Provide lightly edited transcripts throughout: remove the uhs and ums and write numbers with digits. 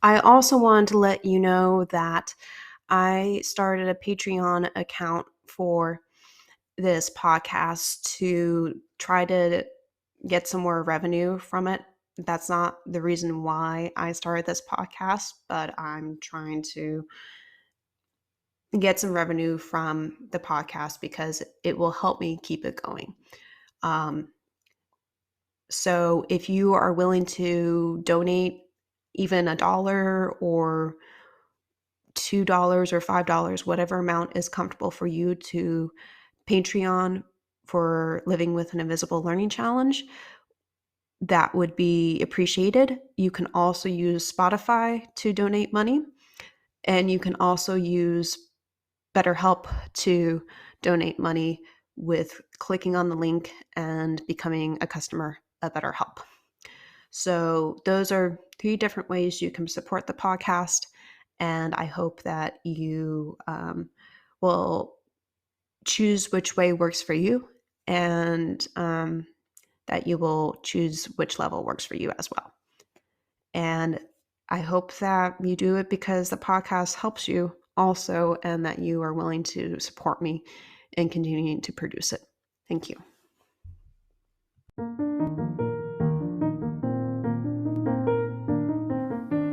I also wanted to let you know that I started a Patreon account for this podcast to try to get some more revenue from it. That's not the reason why I started this podcast, but I'm trying to get some revenue from the podcast because it will help me keep it going. Um, so if you are willing to donate even $1 or $2 or $5, whatever amount is comfortable for you, to Patreon for Living with an Invisible Learning Challenge, that would be appreciated. You can also use Spotify to donate money, and you can also use BetterHelp to donate money with clicking on the link and becoming a customer of BetterHelp. So those are 3 different ways you can support the podcast, and I hope that you will choose which way works for you, and that you will choose which level works for you as well. And I hope that you do it because the podcast helps you also, and that you are willing to support me in continuing to produce it. Thank you.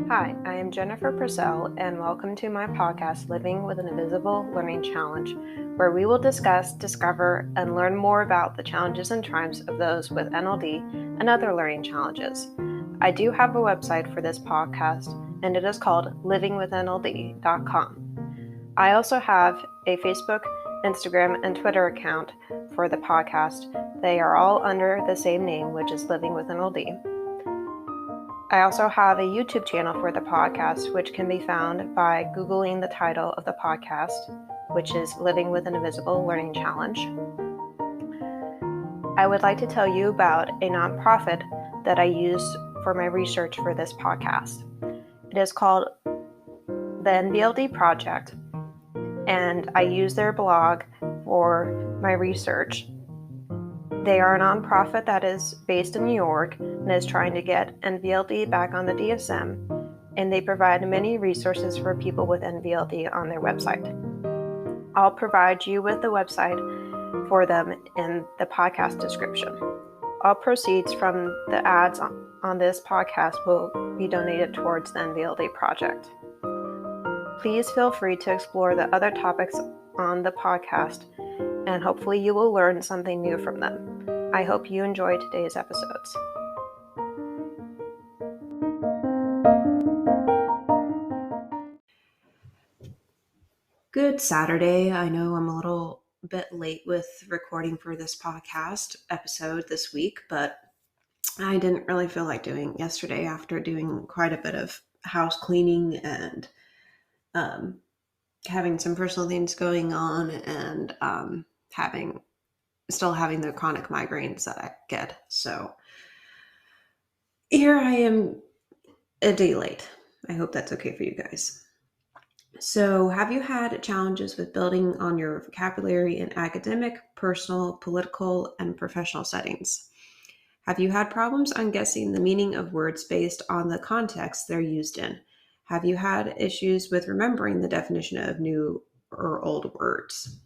Hi, I am Jennifer Purcell, and welcome to my podcast, Living with an Invisible Learning Challenge, where we will discuss, discover, and learn more about the challenges and triumphs of those with NLD and other learning challenges. I do have a website for this podcast, and it is called livingwithnld.com. I also have a Facebook, Instagram, and Twitter account for the podcast. They are all under the same name, which is Living with NLD. I also have a YouTube channel for the podcast, which can be found by Googling the title of the podcast, which is Living with an Invisible Learning Challenge. I would like to tell you about a nonprofit that I use for my research for this podcast. It is called the NLD Project, and I use their blog for my research. They are a nonprofit that is based in New York and is trying to get NVLD back on the DSM, and they provide many resources for people with NVLD on their website. I'll provide you with the website for them in the podcast description. All proceeds from the ads on this podcast will be donated towards the NVLD project. Please feel free to explore the other topics on the podcast, and hopefully you will learn something new from them. I hope you enjoy today's episodes. Good Saturday. I know I'm a little bit late with recording for this podcast episode this week, but I didn't really feel like doing it yesterday after doing quite a bit of house cleaning and having some personal things going on, and still having the chronic migraines that I get. So here I am a day late. I hope that's okay for you guys. So, have you had challenges with building on your vocabulary in academic, personal, political, and professional settings? Have you had problems on guessing the meaning of words based on the context they're used in? Have you had issues with remembering the definition of new or old words?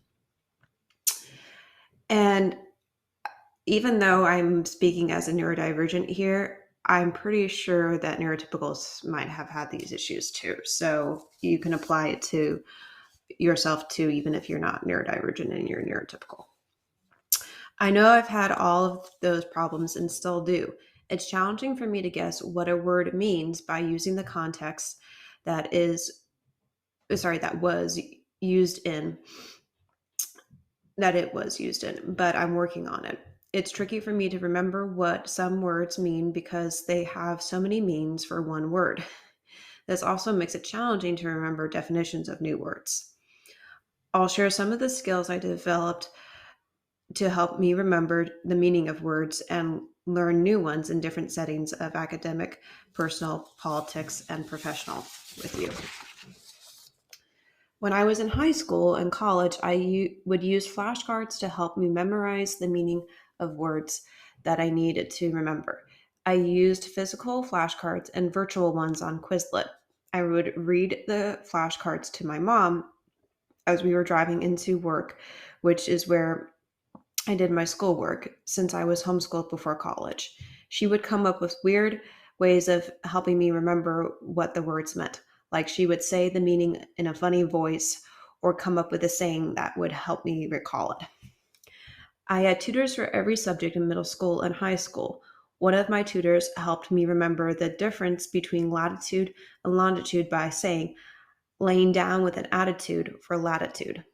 And even though I'm speaking as a neurodivergent here, I'm pretty sure that neurotypicals might have had these issues too. So you can apply it to yourself too, even if you're not neurodivergent and you're neurotypical. I know I've had all of those problems and still do. It's challenging for me to guess what a word means by using the context that was used in, but I'm working on it. It's tricky for me to remember what some words mean because they have so many meanings for one word. This also makes it challenging to remember definitions of new words. I'll share some of the skills I developed to help me remember the meaning of words and learn new ones in different settings of academic, personal, politics, and professional with you. When I was in high school and college, I would use flashcards to help me memorize the meaning of words that I needed to remember. I used physical flashcards and virtual ones on Quizlet. I would read the flashcards to my mom as we were driving into work, which is where I did my schoolwork since I was homeschooled before college. She would come up with weird ways of helping me remember what the words meant. Like she would say the meaning in a funny voice or come up with a saying that would help me recall it. I had tutors for every subject in middle school and high school. One of my tutors helped me remember the difference between latitude and longitude by saying, laying down with an attitude for latitude.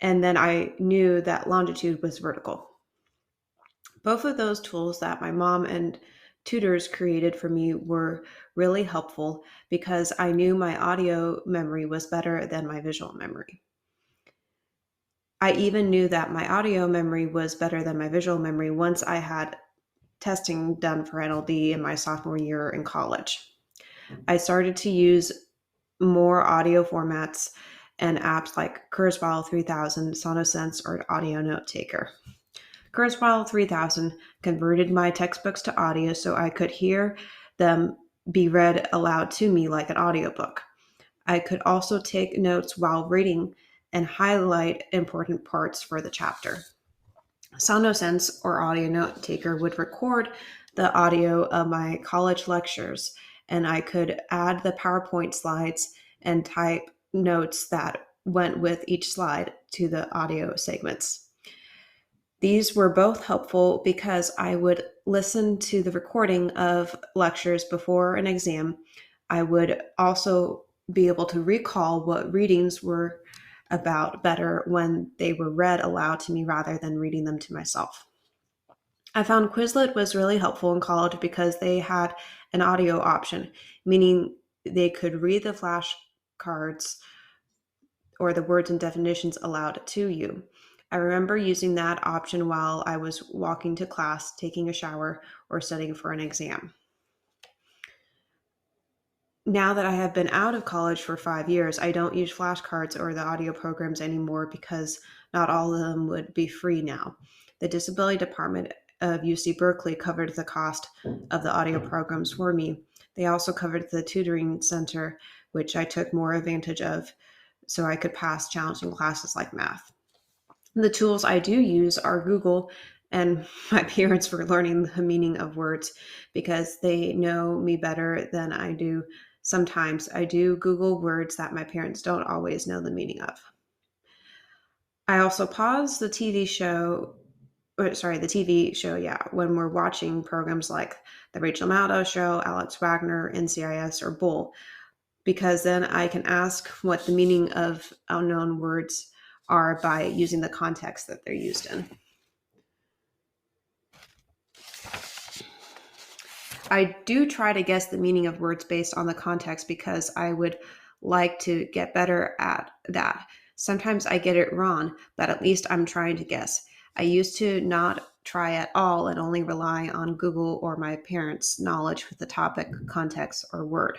And then I knew that longitude was vertical. Both of those tools that my mom and tutors created for me were really helpful because I knew my audio memory was better than my visual memory. I even knew that my audio memory was better than my visual memory once I had testing done for NLD in my sophomore year in college. I started to use more audio formats and apps like Kurzweil 3000, Sonosense, or Audio Note Taker. Kurzweil 3000 converted my textbooks to audio so I could hear them be read aloud to me like an audiobook. I could also take notes while reading and highlight important parts for the chapter. Sonosense or Audio Note Taker would record the audio of my college lectures, and I could add the PowerPoint slides and type notes that went with each slide to the audio segments. These were both helpful because I would listen to the recording of lectures before an exam. I would also be able to recall what readings were about better when they were read aloud to me rather than reading them to myself. I found Quizlet was really helpful in college because they had an audio option, meaning they could read the flashcards or the words and definitions aloud to you. I remember using that option while I was walking to class, taking a shower, or studying for an exam. Now that I have been out of college for 5 years, I don't use flashcards or the audio programs anymore because not all of them would be free now. The Disability Department of UC Berkeley covered the cost of the audio programs for me. They also covered the tutoring center, which I took more advantage of so I could pass challenging classes like math. The tools I do use are Google and my parents for learning the meaning of words because they know me better than I do. Sometimes I do Google words that my parents don't always know the meaning of. I also pause the TV show, yeah, when we're watching programs like The Rachel Maddow Show, Alex Wagner, NCIS, or Bull, because then I can ask what the meaning of unknown words are by using the context that they're used in. I do try to guess the meaning of words based on the context because I would like to get better at that. Sometimes I get it wrong, but at least I'm trying to guess. I used to not try at all and only rely on Google or my parents' knowledge with the topic, context, or word.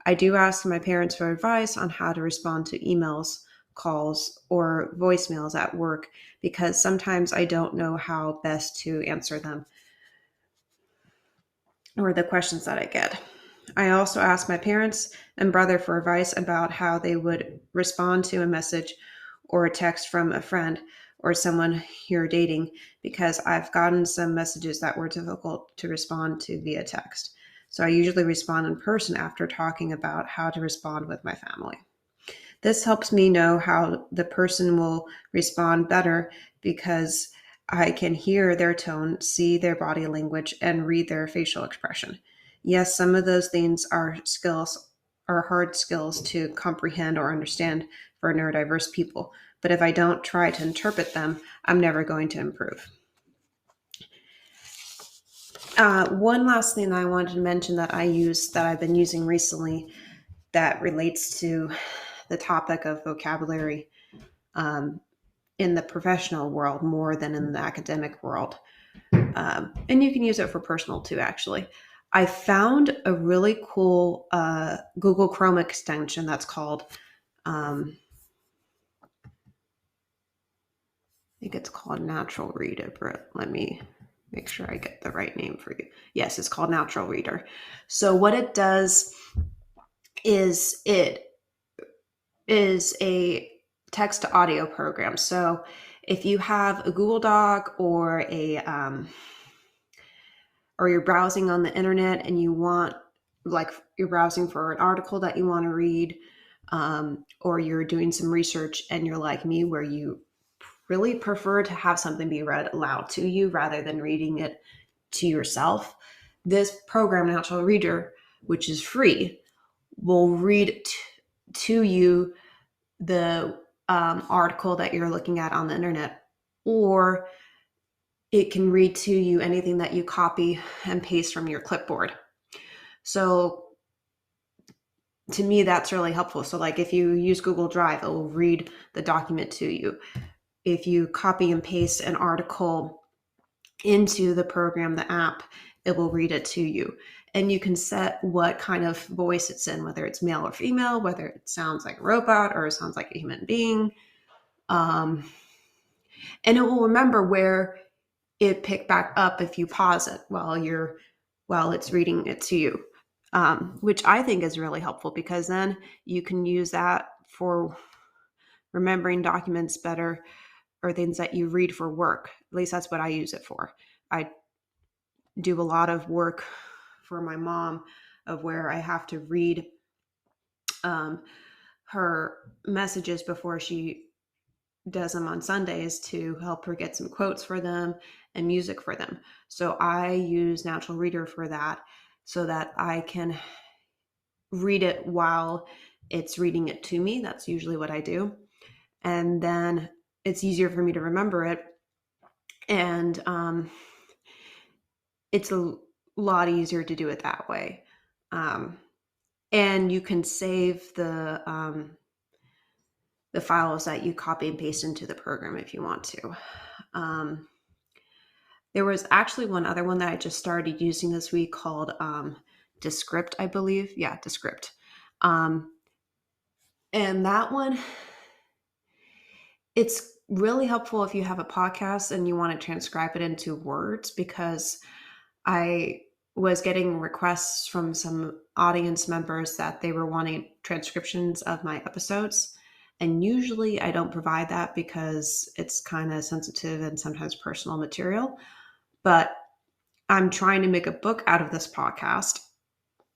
I do ask my parents for advice on how to respond to emails, calls, or voicemails at work because sometimes I don't know how best to answer them or the questions that I get. I also ask my parents and brother for advice about how they would respond to a message or a text from a friend or someone you're dating because I've gotten some messages that were difficult to respond to via text. So I usually respond in person after talking about how to respond with my family. This helps me know how the person will respond better because I can hear their tone, see their body language, and read their facial expression. Yes, some of those things are hard skills to comprehend or understand for neurodiverse people. But if I don't try to interpret them, I'm never going to improve. One last thing I wanted to mention that I've been using recently that relates to the topic of vocabulary in the professional world more than in the academic world. And you can use it for personal too, actually. I found a really cool Google Chrome extension that's called, I think it's called Natural Reader, but let me make sure I get the right name for you. Yes, it's called Natural Reader. So what it does is it is a text to audio program. So if you have a Google Doc or you're browsing on the internet and you want, like, you're browsing for an article that you want to read, or you're doing some research and you're like me, where you really prefer to have something be read aloud to you rather than reading it to yourself, this program, Natural Reader, which is free, will read to you the article that you're looking at on the internet, or it can read to you anything that you copy and paste from your clipboard. So to me, that's really helpful. So like if you use Google Drive, it will read the document to you. If you copy and paste an article into the program, the app, it will read it to you. And you can set what kind of voice it's in, whether it's male or female, whether it sounds like a robot or it sounds like a human being. And it will remember where it picked back up if you pause it while it's reading it to you, which I think is really helpful, because then you can use that for remembering documents better, or things that you read for work. At least that's what I use it for. I do a lot of work for my mom of where I have to read her messages before she does them on Sundays to help her get some quotes for them and music for them. So I use Natural Reader for that, so that I can read it while it's reading it to me. That's usually what I do. And then it's easier for me to remember it. And it's a lot easier to do it that way. And you can save the files that you copy and paste into the program if you want to. There was actually one other one that I just started using this week called Descript, I believe. Yeah, Descript. And that one, it's really helpful if you have a podcast and you want to transcribe it into words, because I was getting requests from some audience members that they were wanting transcriptions of my episodes. And usually I don't provide that because it's kind of sensitive and sometimes personal material. But I'm trying to make a book out of this podcast.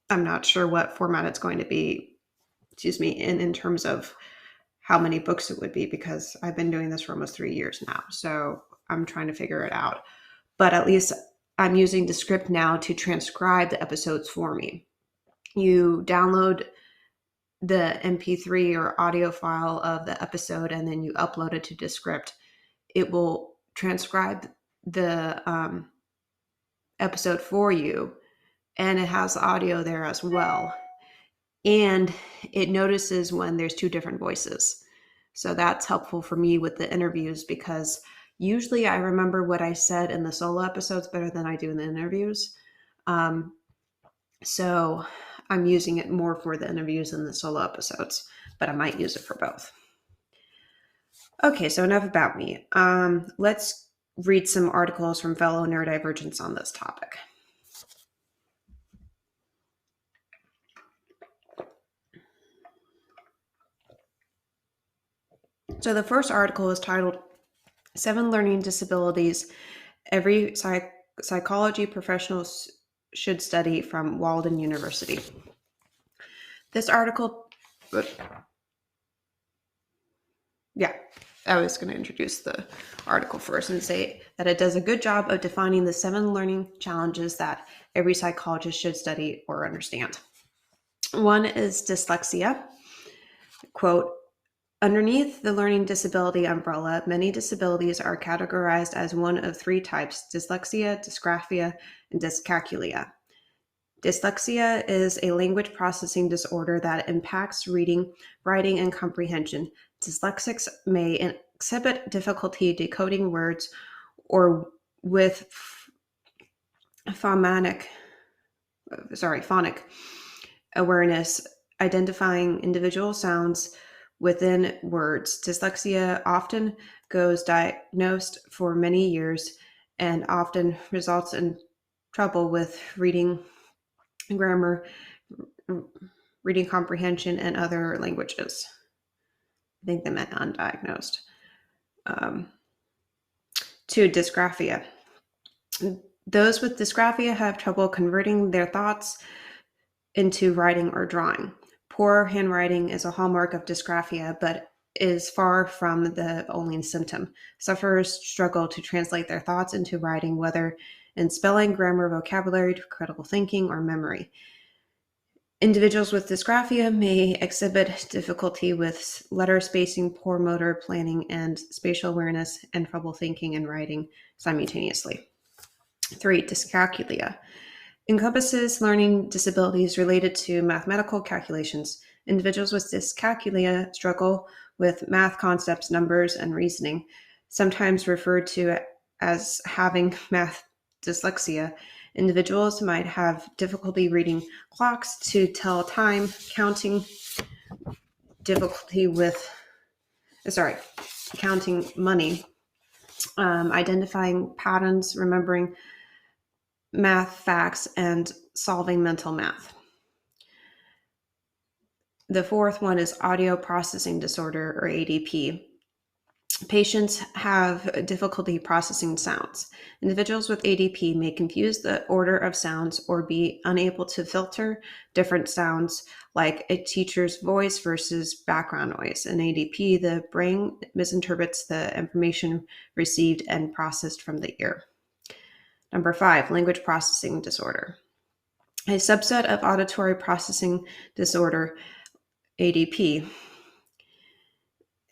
I'm not sure what format it's going to be, in terms of how many books it would be, because I've been doing this for almost 3 years now. So I'm trying to figure it out. But at least I'm using Descript now to transcribe the episodes for me. You download the MP3 or audio file of the episode, and then you upload it to Descript. It will transcribe the episode for you, and it has audio there as well. And it notices when there's two different voices. So that's helpful for me with the interviews, because usually I remember what I said in the solo episodes better than I do in the interviews. So I'm using it more for the interviews than the solo episodes, but I might use it for both. Okay, so enough about me. Let's read some articles from fellow neurodivergents on this topic. So the first article is titled 7 Learning Disabilities Every Psychology Professional Should Study, from Walden University. This article, I was going to introduce the article first and say that it does a good job of defining the 7 learning challenges that every psychologist should study or understand. One is dyslexia. Quote, underneath the learning disability umbrella, many disabilities are categorized as one of 3 types: dyslexia, dysgraphia, and dyscalculia. Dyslexia is a language processing disorder that impacts reading, writing, and comprehension. Dyslexics may exhibit difficulty decoding words or with phonic awareness, identifying individual sounds within words. Dyslexia often goes diagnosed for many years and often results in trouble with reading, grammar, reading comprehension, and other languages. I think they meant undiagnosed. 2, dysgraphia. Those with dysgraphia have trouble converting their thoughts into writing or drawing. Poor handwriting is a hallmark of dysgraphia, but is far from the only symptom. Sufferers struggle to translate their thoughts into writing, whether in spelling, grammar, vocabulary, critical thinking, or memory. Individuals with dysgraphia may exhibit difficulty with letter spacing, poor motor planning, and spatial awareness, and trouble thinking and writing simultaneously. 3, dyscalculia encompasses learning disabilities related to mathematical calculations. Individuals with dyscalculia struggle with math concepts, numbers, and reasoning, sometimes referred to as having math dyslexia. Individuals might have difficulty reading clocks to tell time, counting money, identifying patterns, remembering math facts, and solving mental math. The 4th one is audio processing disorder, or ADP. Patients have difficulty processing sounds. Individuals with ADP may confuse the order of sounds or be unable to filter different sounds, like a teacher's voice versus background noise. In ADP, the brain misinterprets the information received and processed from the ear. Number 5, language processing disorder. A subset of auditory processing disorder, ADP.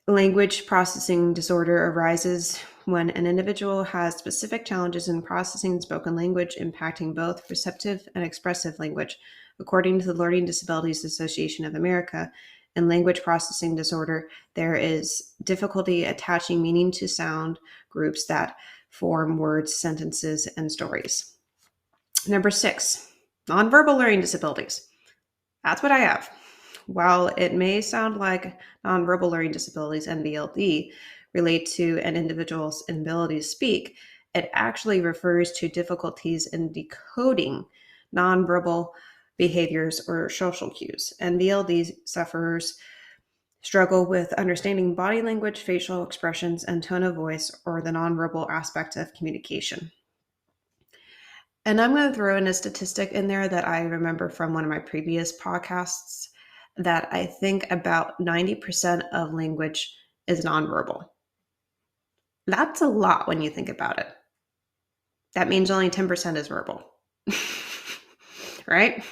Language processing disorder arises when an individual has specific challenges in processing spoken language, impacting both receptive and expressive language. According to the Learning Disabilities Association of America, in language processing disorder, there is difficulty attaching meaning to sound groups that form words, sentences, and stories. Number 6, nonverbal learning disabilities. That's what I have. While it may sound like nonverbal learning disabilities, NVLD, relate to an individual's inability to speak, it actually refers to difficulties in decoding nonverbal behaviors or social cues. NVLD sufferers struggle with understanding body language, facial expressions, and tone of voice, or the nonverbal aspect of communication. And I'm going to throw in a statistic in there that I remember from one of my previous podcasts, that I think about 90% of language is nonverbal. That's a lot when you think about it. That means only 10% is verbal. Right?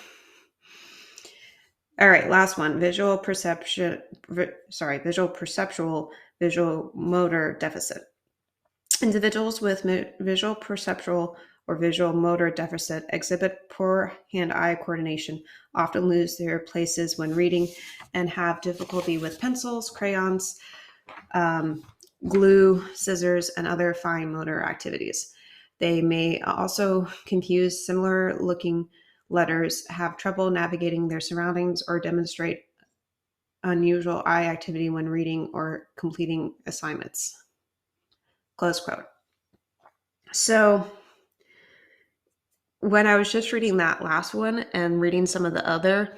All right, last one, visual perceptual visual motor deficit. Individuals with visual perceptual or visual motor deficit exhibit poor hand-eye coordination, often lose their places when reading, and have difficulty with pencils, crayons, glue, scissors, and other fine motor activities. They may also confuse similar-looking letters, have trouble navigating their surroundings, or demonstrate unusual eye activity when reading or completing assignments. Close quote. So when I was just reading that last one and reading some of the other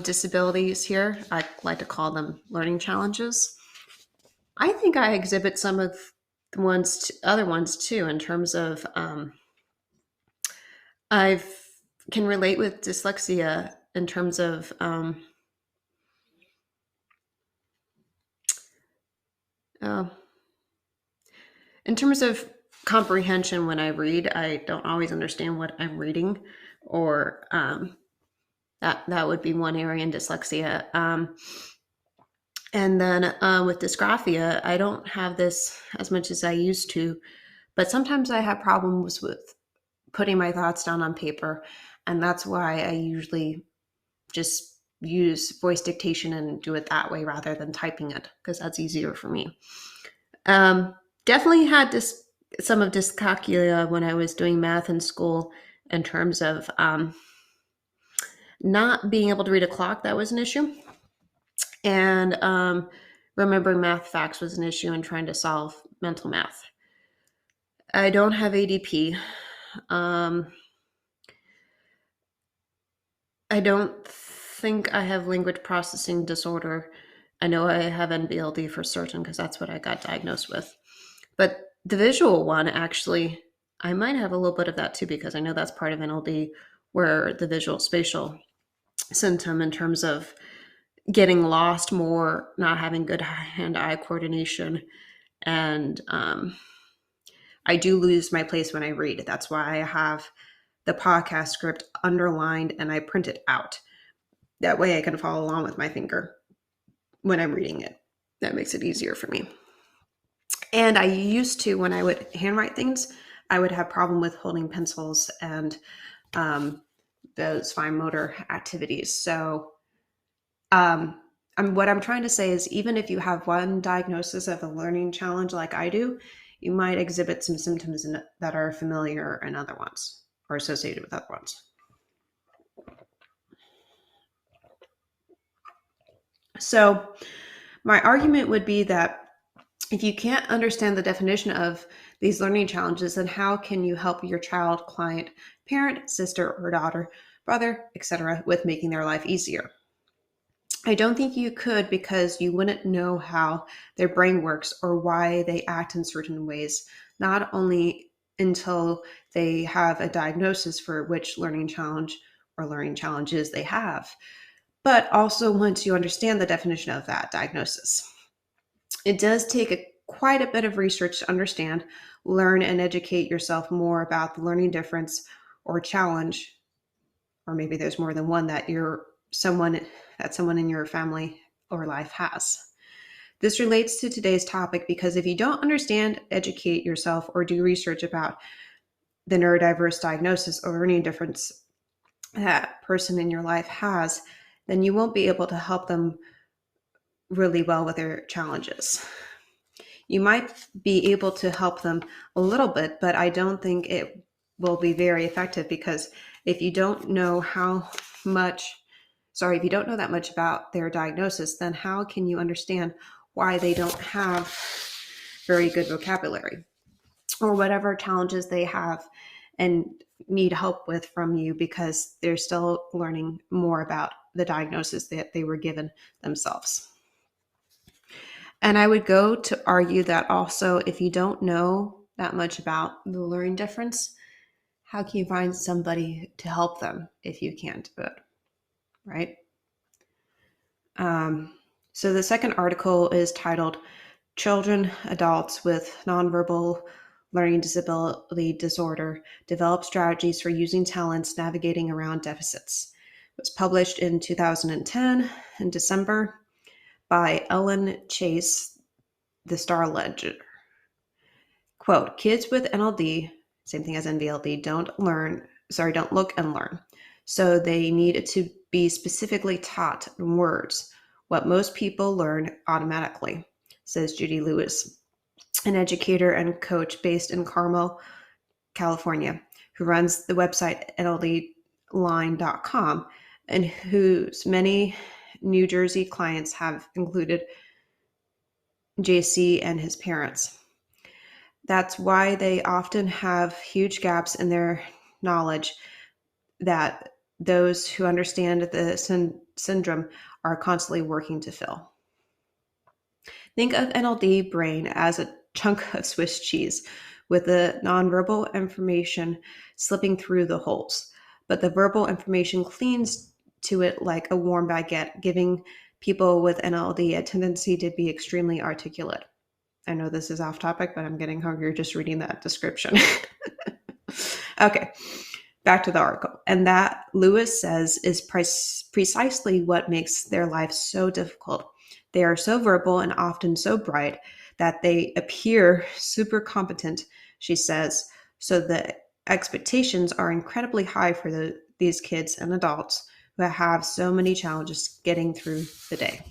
disabilities here, I like to call them learning challenges, I think I exhibit some of the other ones too, in terms of I can relate with dyslexia in terms of comprehension. When I read, I don't always understand what I'm reading, or that would be one area in dyslexia. And then with dysgraphia, I don't have this as much as I used to, but sometimes I have problems with putting my thoughts down on paper, and that's why I usually just use voice dictation and do it that way rather than typing it, because that's easier for me. Definitely had some of dyscalculia when I was doing math in school, in terms of not being able to read a clock. That was an issue. And remembering math facts was an issue in trying to solve mental math. I don't have ADP. I don't think I have language processing disorder. I know I have NBLD for certain because that's what I got diagnosed with. But the visual one, actually, I might have a little bit of that too because I know that's part of NLD, where the visual spatial symptom in terms of getting lost more, not having good hand-eye coordination, and I do lose my place when I read. That's why I have the podcast script underlined and I print it out. That way I can follow along with my finger when I'm reading it. That makes it easier for me. And I used to, when I would handwrite things, I would have problem with holding pencils and those fine motor activities. So what I'm trying to say is, even if you have one diagnosis of a learning challenge like I do, you might exhibit some symptoms that are familiar in other ones or associated with other ones. So my argument would be that if you can't understand the definition of these learning challenges, then how can you help your child, client, parent, sister or daughter, brother, etc., with making their life easier? I don't think you could, because you wouldn't know how their brain works or why they act in certain ways, not only until they have a diagnosis for which learning challenge or learning challenges they have, but also once you understand the definition of that diagnosis. It does take quite a bit of research to understand, learn, and educate yourself more about the learning difference or challenge, or maybe there's more than one that someone in your family or life has. This relates to today's topic because if you don't understand, educate yourself, or do research about the neurodiverse diagnosis or learning difference that person in your life has, then you won't be able to help them really well with their challenges. You might be able to help them a little bit, but I don't think it will be very effective, because if you don't know if you don't know that much about their diagnosis, then how can you understand why they don't have very good vocabulary or whatever challenges they have and need help with from you, because they're still learning more about the diagnosis that they were given themselves. And I would go to argue that also, if you don't know that much about the learning difference, how can you find somebody to help them if you can't do it, right? So the second article is titled Children, Adults with Nonverbal Learning Disability Disorder Develop Strategies for Using Talents Navigating Around Deficits. It was published in 2010 in December by Ellen Chase, the Star Ledger. Quote, kids with NLD, same thing as NVLD, don't look and learn. So they need to be specifically taught in words what most people learn automatically, says Judy Lewis, an educator and coach based in Carmel, California, who runs the website NLDline.com and whose many New Jersey clients have included JC and his parents. That's why they often have huge gaps in their knowledge that those who understand the syndrome are constantly working to fill. Think of NLD brain as a chunk of Swiss cheese with the nonverbal information slipping through the holes, but the verbal information clings to it like a warm baguette, giving people with NLD a tendency to be extremely articulate. I know this is off topic, but I'm getting hungry just reading that description. Okay, back to the article. And that, Lewis says, is precisely what makes their life so difficult. They are so verbal and often so bright that they appear super competent, she says. So the expectations are incredibly high for these kids and adults who have so many challenges getting through the day.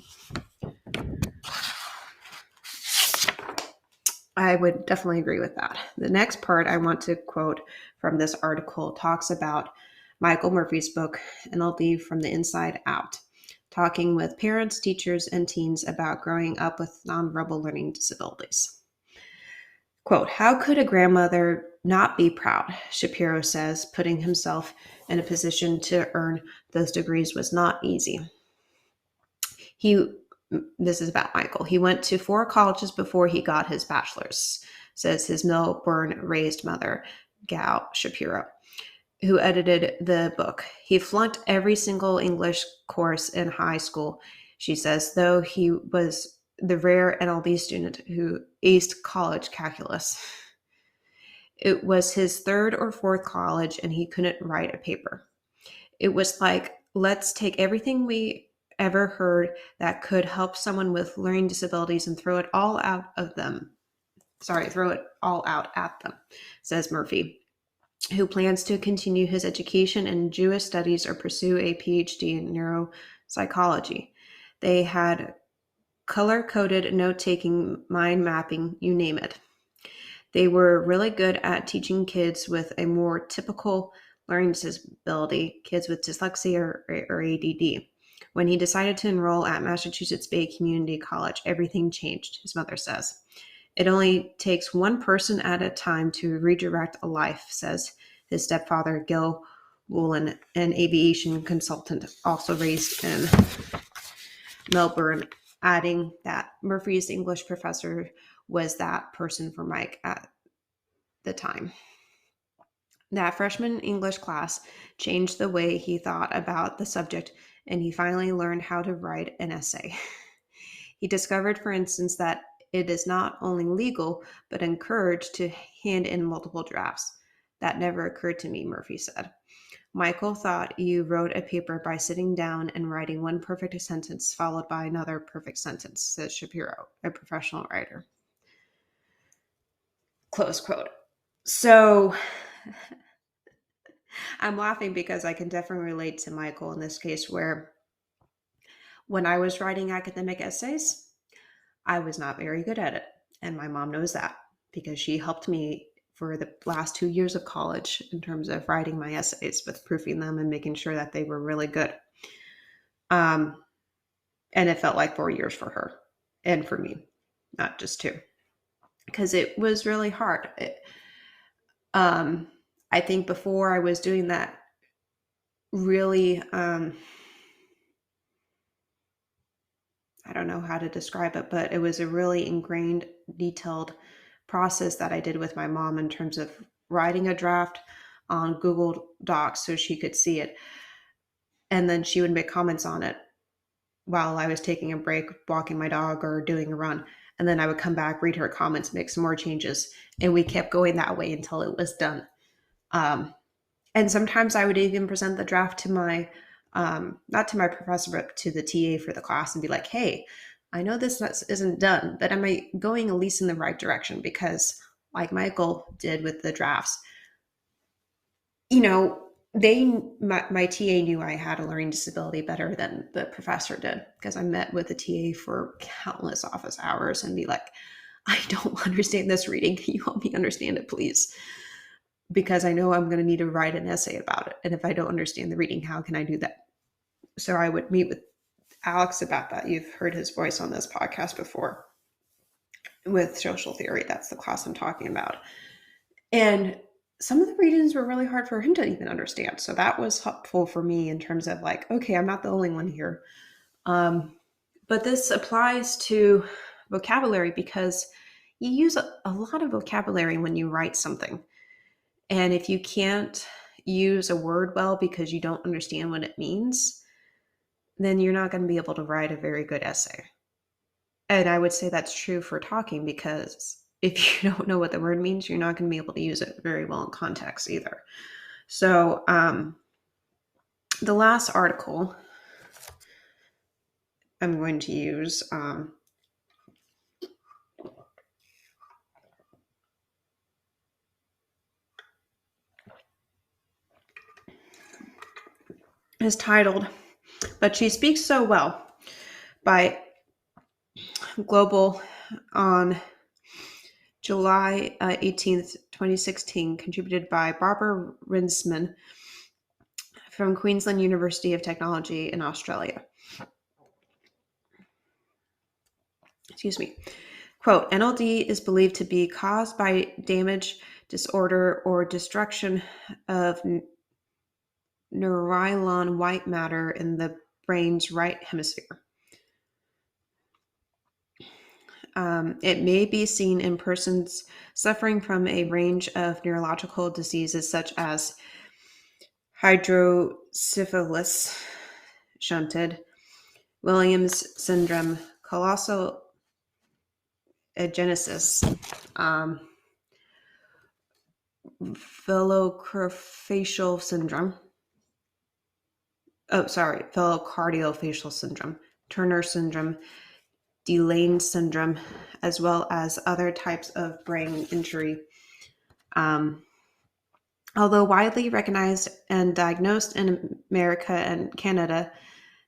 I would definitely agree with that. The next part I want to quote from this article talks about Michael Murphy's book, NLD from the Inside Out, talking with parents, teachers, and teens about growing up with nonverbal learning disabilities. Quote, how could a grandmother not be proud? Shapiro says putting himself in a position to earn those degrees was not easy. He, this is about Michael. He went to 4 colleges before he got his bachelor's, says his Melbourne raised mother, Gal Shapiro, who edited the book. He flunked every single English course in high school, she says, though he was the rare NLD student who aced college calculus. It was his 3rd or 4th college, and he couldn't write a paper. It was like, let's take everything we ever heard that could help someone with learning disabilities and throw it all out at them, says Murphy, who plans to continue his education in Jewish studies or pursue a PhD in neuropsychology. They had color-coded note-taking, mind mapping, you name it. They were really good at teaching kids with a more typical learning disability, kids with dyslexia or ADD. When he decided to enroll at Massachusetts Bay Community College, everything changed, his mother says. It only takes one person at a time to redirect a life, says his stepfather, Gil Woolen, an aviation consultant also raised in Melbourne, adding that Murphy's English professor was that person for Mike at the time. That freshman English class changed the way he thought about the subject, and he finally learned how to write an essay. He discovered, for instance, that it is not only legal, but encouraged to hand in multiple drafts. That never occurred to me, Murphy said. Michael thought you wrote a paper by sitting down and writing one perfect sentence followed by another perfect sentence, says Shapiro, a professional writer. Close quote. So I'm laughing because I can definitely relate to Michael in this case, where when I was writing academic essays, I was not very good at it. And my mom knows that because she helped me for the last 2 years of college in terms of writing my essays, with proofing them and making sure that they were really good. And it felt like 4 years for her and for me, not just 2, because it was really hard. I think before I was doing that really, I don't know how to describe it, but it was a really ingrained, detailed process that I did with my mom in terms of writing a draft on Google Docs so she could see it. And then she would make comments on it while I was taking a break, walking my dog, or doing a run. And then I would come back, read her comments, make some more changes. And we kept going that way until it was done. And sometimes I would even present the draft to my, not to my professor, but to the TA for the class and be like, hey, I know this isn't done, but am I going at least in the right direction? Because like Michael did with the drafts, you know, my TA knew I had a learning disability better than the professor did, because I met with the TA for countless office hours and be like, I don't understand this reading. Can you help me understand it, please? Because I know I'm going to need to write an essay about it. And if I don't understand the reading, how can I do that? So I would meet with Alex about that. You've heard his voice on this podcast before with social theory. That's the class I'm talking about. And some of the readings were really hard for him to even understand. So that was helpful for me in terms of like, okay, I'm not the only one here. But this applies to vocabulary because you use a lot of vocabulary when you write something. And if you can't use a word well because you don't understand what it means, then you're not going to be able to write a very good essay. And I would say that's true for talking, because if you don't know what the word means, you're not going to be able to use it very well in context either. So the last article I'm going to use is titled, But She Speaks So Well, by Global on July 18th, 2016, contributed by Barbara Rinsman from Queensland University of Technology in Australia. Excuse me. Quote, NLD is believed to be caused by damage, disorder, or destruction of neuronal white matter in the brain's right hemisphere. It may be seen in persons suffering from a range of neurological diseases such as hydrocephalus, shunted, Williams syndrome, colossal agenesis, velocrofacial syndrome. Velocardiofacial syndrome, Turner syndrome, Delane syndrome, as well as other types of brain injury. Although widely recognized and diagnosed in America and Canada,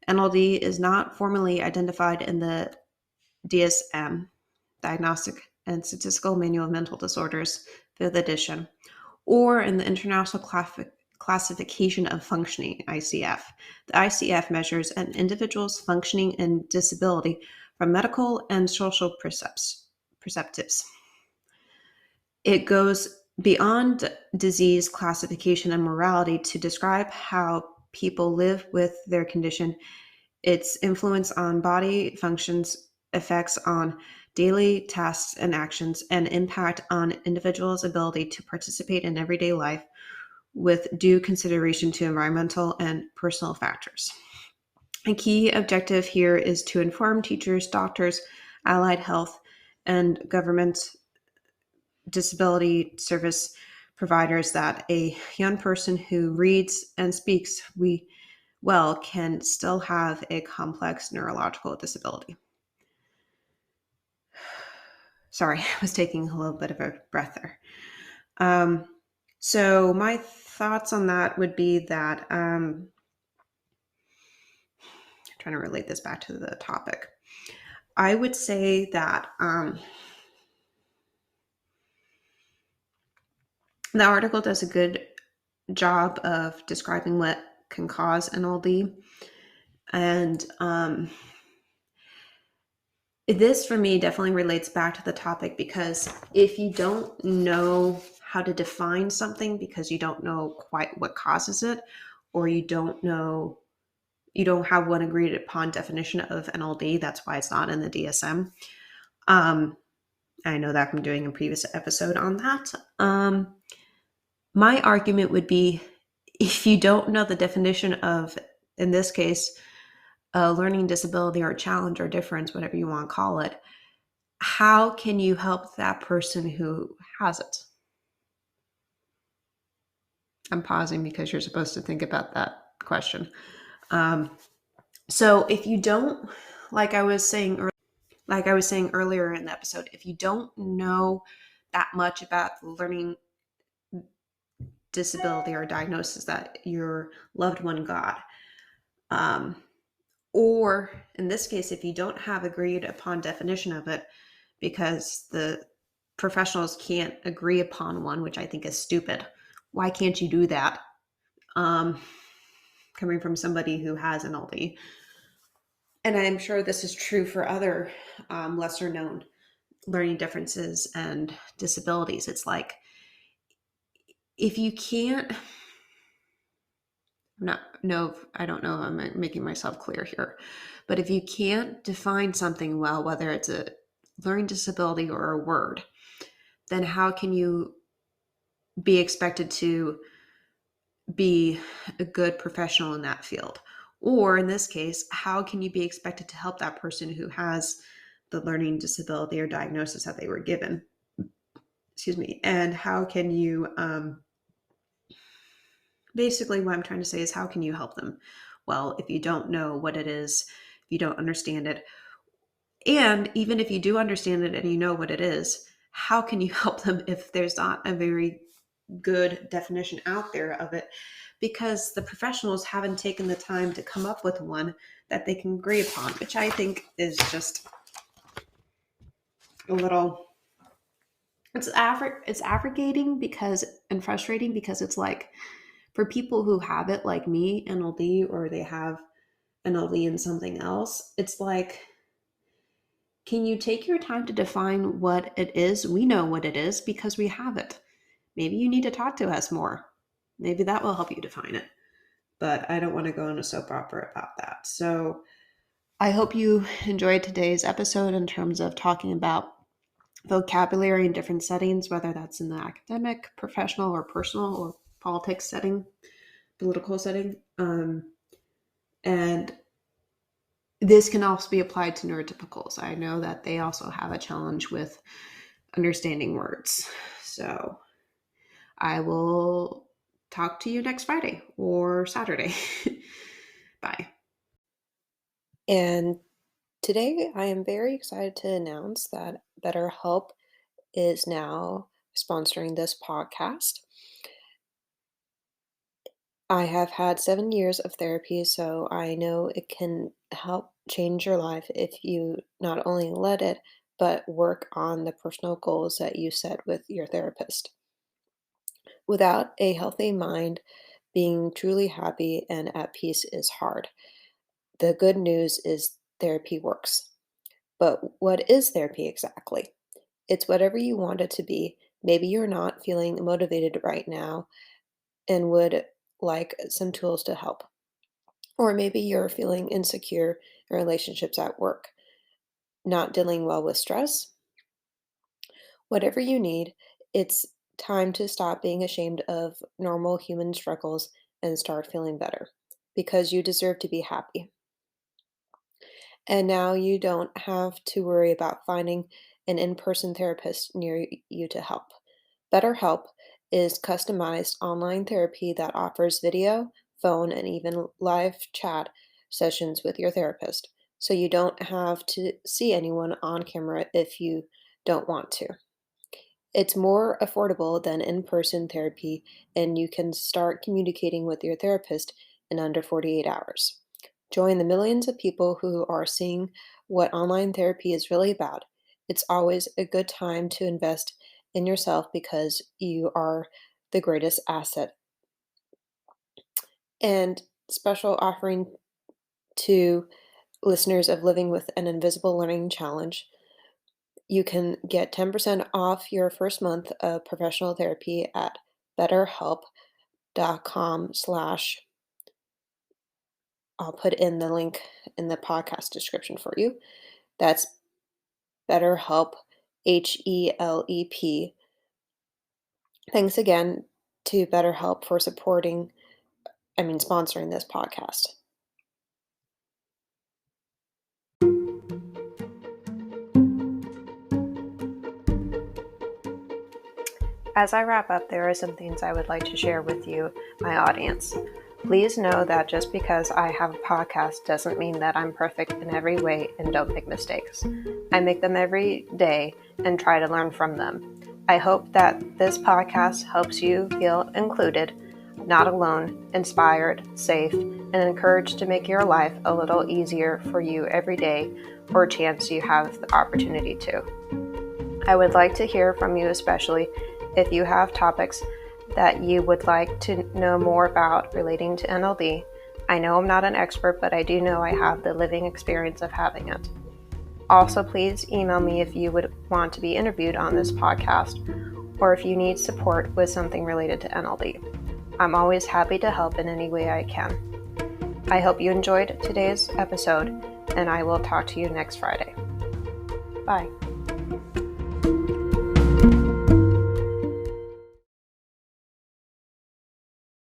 NLD is not formally identified in the DSM, Diagnostic and Statistical Manual of Mental Disorders, 5th edition, or in the International Classification of Functioning, ICF. The ICF measures an individual's functioning and disability from medical and social perceptives. It goes beyond disease classification and morality to describe how people live with their condition, its influence on body functions, effects on daily tasks and actions, and impact on individuals' ability to participate in everyday life with due consideration to environmental and personal factors. A key objective here is to inform teachers, doctors, allied health, and government disability service providers that a young person who reads and speaks well can still have a complex neurological disability. Sorry, I was taking a little bit of a breath there. So my thoughts on that would be that trying to relate this back to the topic. I would say that the article does a good job of describing what can cause NLD. And this for me definitely relates back to the topic, because if you don't know how to define something because you don't know quite what causes it, or you don't have one agreed upon definition of NLD, that's why it's not in the DSM. I know that from doing a previous episode on that. My argument would be, if you don't know the definition of, in this case, a learning disability or challenge or difference, whatever you want to call it, how can you help that person who has it? I'm pausing because you're supposed to think about that question. So if you don't, like I was saying earlier in the episode, if you don't know that much about the learning disability or diagnosis that your loved one got, or in this case, if you don't have agreed upon definition of it because the professionals can't agree upon one, which I think is stupid. Why can't you do that? Coming from somebody who has an LD. And I'm sure this is true for other lesser known learning differences and disabilities. It's like, if you can't, I don't know if I'm making myself clear here, but if you can't define something well, whether it's a learning disability or a word, then how can you be expected to be a good professional in that field? Or in this case, how can you be expected to help that person who has the learning disability or diagnosis that they were given? Excuse me. And how can you, basically what I'm trying to say is, how can you help them? Well, if you don't know what it is, if you don't understand it, and even if you do understand it and you know what it is, how can you help them if there's not a very good definition out there of it? Because the professionals haven't taken the time to come up with one that they can agree upon, which I think is just a little, it's aggravating and frustrating, because it's like, for people who have it like me, NLD, or they have NLD in something else, it's like, Can you take your time to define what it is? We know what it is because we have it. Maybe you need to talk to us more. Maybe that will help you define it. But I don't want to go on a soap opera about that. So I hope you enjoyed today's episode in terms of talking about vocabulary in different settings, whether that's in the academic, professional, or personal, or politics setting, political setting. And this can also be applied to neurotypicals. I know that they also have a challenge with understanding words. So I will talk to you next Friday or Saturday. Bye. And today I am very excited to announce that BetterHelp is now sponsoring this podcast. I have had 7 years of therapy, so I know it can help change your life if you not only let it, but work on the personal goals that you set with your therapist. Without a healthy mind, being truly happy and at peace is hard. The good news is therapy works. But what is therapy exactly? It's whatever you want it to be. Maybe you're not feeling motivated right now and would like some tools to help. Or maybe you're feeling insecure in relationships at work, not dealing well with stress. Whatever you need, it's time to stop being ashamed of normal human struggles and start feeling better because you deserve to be happy. And now you don't have to worry about finding an in person therapist near you to help. BetterHelp is customized online therapy that offers video, phone, and even live chat sessions with your therapist. So you don't have to see anyone on camera if you don't want to. It's more affordable than in person therapy, and you can start communicating with your therapist in under 48 hours. Join the millions of people who are seeing what online therapy is really about. It's always a good time to invest in yourself because you are the greatest asset. And special offering to listeners of Living with an Invisible Learning Challenge. You can get 10% off your first month of professional therapy at betterhelp.com/. I'll put in the link in the podcast description for you. That's BetterHelp, HELEP. Thanks again to BetterHelp for sponsoring this podcast. As I wrap up, there are some things I would like to share with you, my audience. Please know that just because I have a podcast doesn't mean that I'm perfect in every way and don't make mistakes. I make them every day and try to learn from them. I hope that this podcast helps you feel included, not alone, inspired, safe, and encouraged to make your life a little easier for you every day or chance you have the opportunity to. I would like to hear from you, especially if you have topics that you would like to know more about relating to NLD. I know I'm not an expert, but I do know I have the living experience of having it. Also, please email me if you would want to be interviewed on this podcast or if you need support with something related to NLD. I'm always happy to help in any way I can. I hope you enjoyed today's episode, and I will talk to you next Friday. Bye.